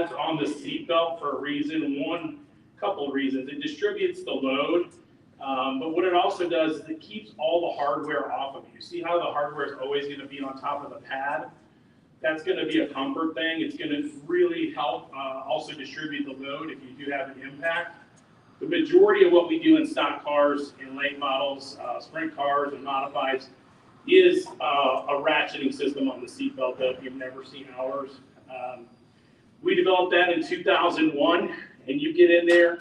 pads on the seatbelt for a reason. Couple of reasons. It distributes the load, but what it also does is it keeps all the hardware off of you. See how the hardware is always going to be on top of the pad? That's going to be a comfort thing. It's going to really help also distribute the load if you do have an impact. The majority of what we do in stock cars, in late models, sprint cars, and modifieds is a ratcheting system on the seatbelt that you've never seen ours. We developed that in 2001, and you get in there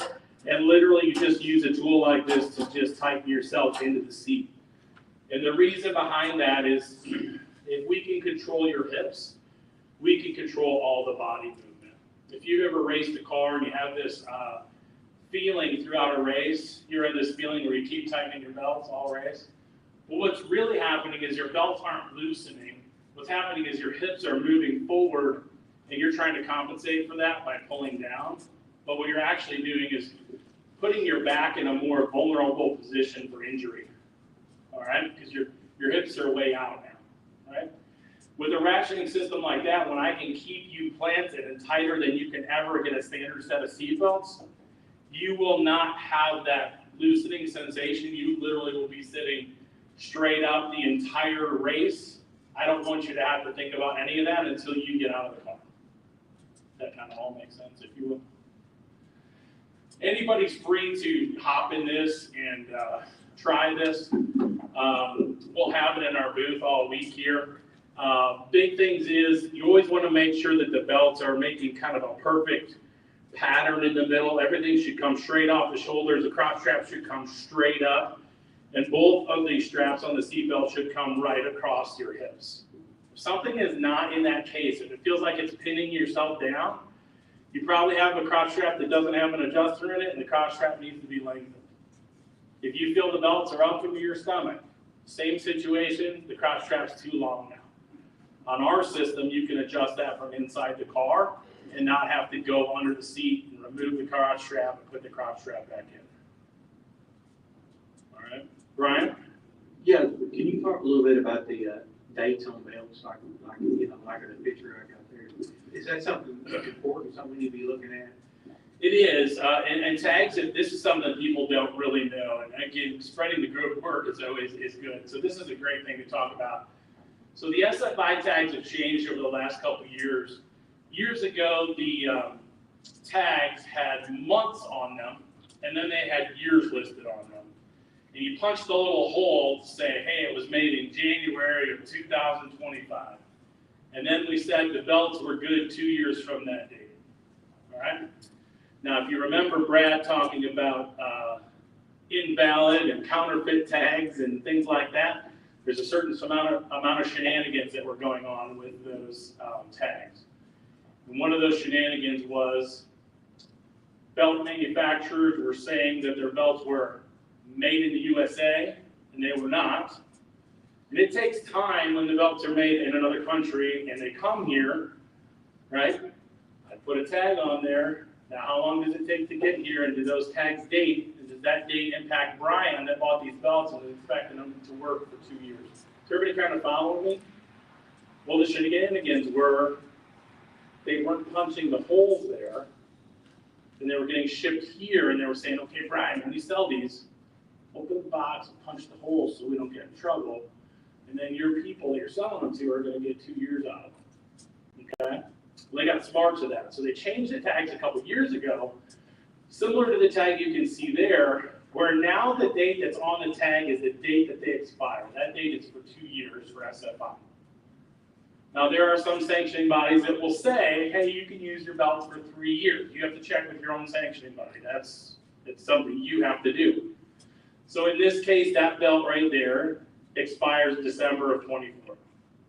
and literally you just use a tool like this to just tighten yourself into the seat. And the reason behind that is if we can control your hips, we can control all the body movement. If you've ever raced a car and you have this feeling throughout a race, you're in this feeling where you keep tightening your belts all race. Well, what's really happening is your belts aren't loosening. What's happening is your hips are moving forward and you're trying to compensate for that by pulling down. But what you're actually doing is putting your back in a more vulnerable position for injury. All right, because your hips are way out now, right? With a ratcheting system like that, when I can keep you planted and tighter than you can ever get a standard set of seatbelts, you will not have that loosening sensation. You literally will be sitting straight up the entire race. I don't want you to have to think about any of that until you get out of the car. That kind of all makes sense, if you will. Anybody's free to hop in this and try this. We'll have it in our booth all week here. Big things is you always want to make sure that the belts are making kind of a perfect pattern in the middle. Everything should come straight off the shoulders. The crotch strap should come straight up. And both of these straps on the seatbelt should come right across your hips. If something is not in that case, if it feels like it's pinning yourself down, you probably have a crotch strap that doesn't have an adjuster in it, and the crotch strap needs to be lengthened. If you feel the belts are up into your stomach, same situation, the crotch strap's too long now. On our system, you can adjust that from inside the car and not have to go under the seat and remove the crotch strap and put the crotch strap back in. All right, Brian? Yeah, can you talk a little bit about the dates on belts, like the picture I got there? Is that something important, something we need to be looking at? It is, and tags, this is something that people don't really know, and again, spreading the good word is always good. So this is a great thing to talk about. So the SFI tags have changed over the last couple of years. Years ago, the tags had months on them, and then they had years listed on them. And you punch the little hole to say, hey, it was made in January of 2025. And then we said the belts were good 2 years from that date. All right? Now, if you remember Brad talking about invalid and counterfeit tags and things like that, there's a certain amount of shenanigans that were going on with those tags. And one of those shenanigans was belt manufacturers were saying that their belts were made in the USA, and they were not. And it takes time when the belts are made in another country and they come here, right? I put a tag on there. Now, how long does it take to get here, and do those tags date? And does that date impact Brian that bought these belts and was expecting them to work for 2 years? Is everybody kind of following me? Well, the shenanigans were they weren't punching the holes there, and they were getting shipped here, and they were saying, okay, Brian, when you sell these, open the box and punch the holes so we don't get in trouble, and then your people that you're selling them to are going to get 2 years out of them, okay? Well, they got smart to that. So they changed the tags a couple years ago, similar to the tag you can see there, where now the date that's on the tag is the date that they expire. That date is for 2 years for SFI. Now, there are some sanctioning bodies that will say, hey, you can use your belts for 3 years. You have to check with your own sanctioning body. It's something you have to do. So in this case, that belt right there expires December of 24.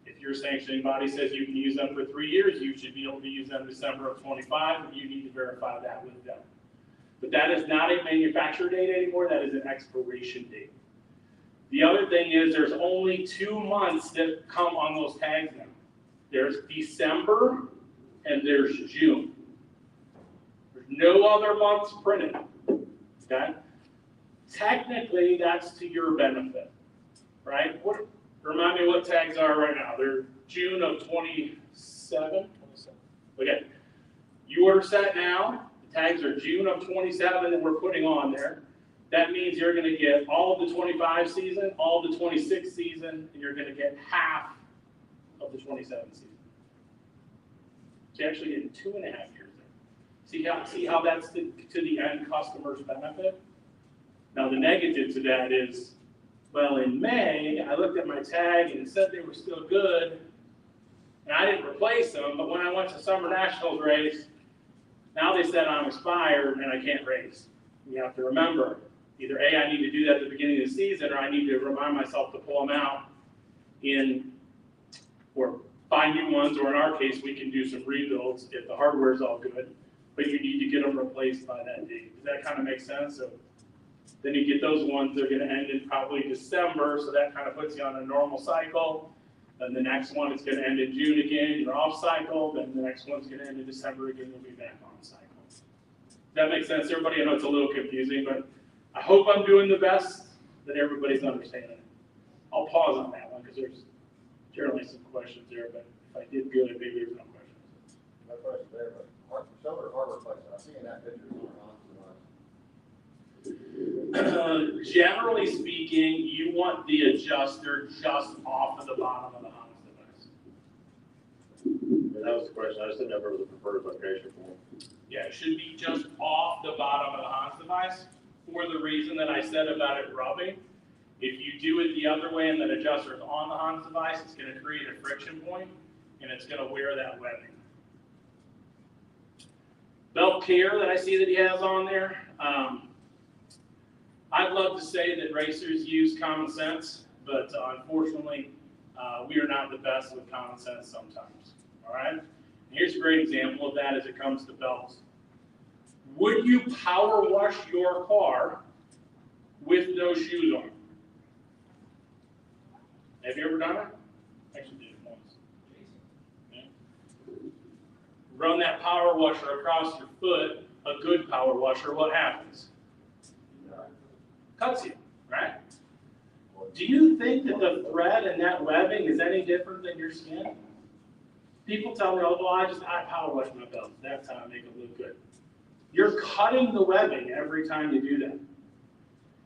If your sanctioning body says you can use them for 3 years, you should be able to use them December of 25, and you need to verify that with them. But that is not a manufacturer date anymore, that is an expiration date. The other thing is there's only 2 months that come on those tags now. There's December and there's June. There's no other months printed, okay? Technically, that's to your benefit, right? Remind me what tags are right now. They're June of 27? Okay. You were order set now. The tags are June of 27 that we're putting on there. That means you're going to get all of the 25 season, all of the 26 season, and you're going to get half of the 27 season. So you're actually getting 2.5 years there. See how that's to the end customer's benefit? Now the negative to that is, well, in May, I looked at my tag and it said they were still good, and I didn't replace them, but when I went to Summer Nationals race, now they said I'm expired and I can't race. You have to remember, either A, I need to do that at the beginning of the season, or I need to remind myself to pull them out or buy new ones, or in our case, we can do some rebuilds if the hardware is all good, but you need to get them replaced by that date. Does that kind of make sense? So then you get those ones, they're going to end in probably December, so that kind of puts you on a normal cycle. Then the next one is going to end in June again, you're off cycle, then the next one's going to end in December again, you'll be back on cycle. Does that make sense, everybody? I know it's a little confusing, but I hope I'm doing the best that everybody's understanding it. I'll pause on that one because there's generally some questions there, but if I did good, maybe there's no questions. No question there, but shoulder hardware placement, I see in that picture on. Generally speaking, you want the adjuster just off of the bottom of the Hans device. And that was the question, I just didn't know if there was a preferred location for them. Yeah, it should be just off the bottom of the Hans device for the reason that I said about it rubbing. If you do it the other way and that adjuster is on the Hans device, it's going to create a friction point and it's going to wear that webbing. Belt care that I see that he has on there. I'd love to say that racers use common sense, but unfortunately, we are not the best with common sense sometimes. All right? And here's a great example of that as it comes to belts. Would you power wash your car with no shoes on? Have you ever done it? Actually did it once. Okay. Run that power washer across your foot, a good power washer, what happens? Cuts you, right? Do you think that the thread and that webbing is any different than your skin? People tell me, oh, well, I power wash my belt. That's how I make it look good. You're cutting the webbing every time you do that.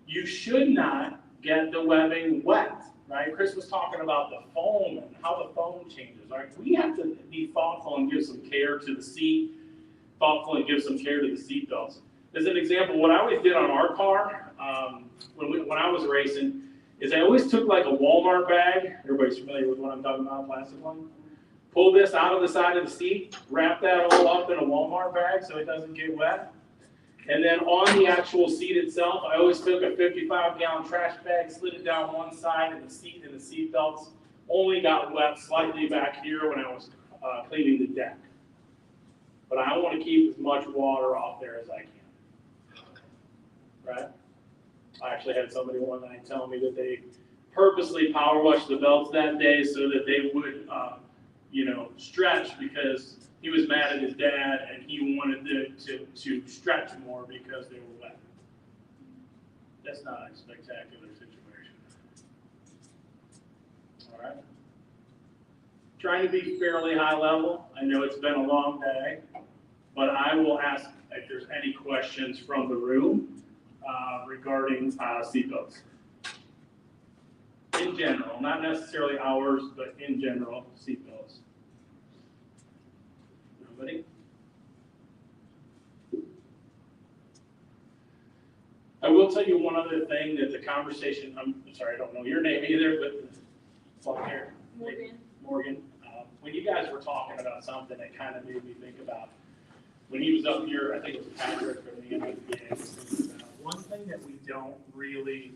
You should not get the webbing wet, right? Chris was talking about the foam and how the foam changes, right? We have to be thoughtful and give some care to the seat, thoughtful and give some care to the seat belts. As an example, what I always did on our car, when I was racing, is I always took like a Walmart bag. Everybody's familiar with what I'm talking about, plastic one. Pull this out of the side of the seat, wrap that all up in a Walmart bag so it doesn't get wet. And then on the actual seat itself, I always took a 55-gallon trash bag, slid it down one side, and the seat belts only got wet slightly back here when I was cleaning the deck. But I want to keep as much water off there as I can. Right? I actually had somebody one night tell me that they purposely power washed the belts that day so that they would, stretch because he was mad at his dad and he wanted them to stretch more because they were wet. That's not a spectacular situation. All right. Trying to be fairly high level. I know it's been a long day, but I will ask if there's any questions from the room regarding seatbelts. In general, not necessarily ours, but in general, seatbelts. Nobody? I will tell you one other thing that the conversation, I'm sorry, I don't know your name either, but it's on here. Morgan. When you guys were talking about something, it kind of made me think about when he was up here, I think it was Patrick from the NBA. One thing that we don't really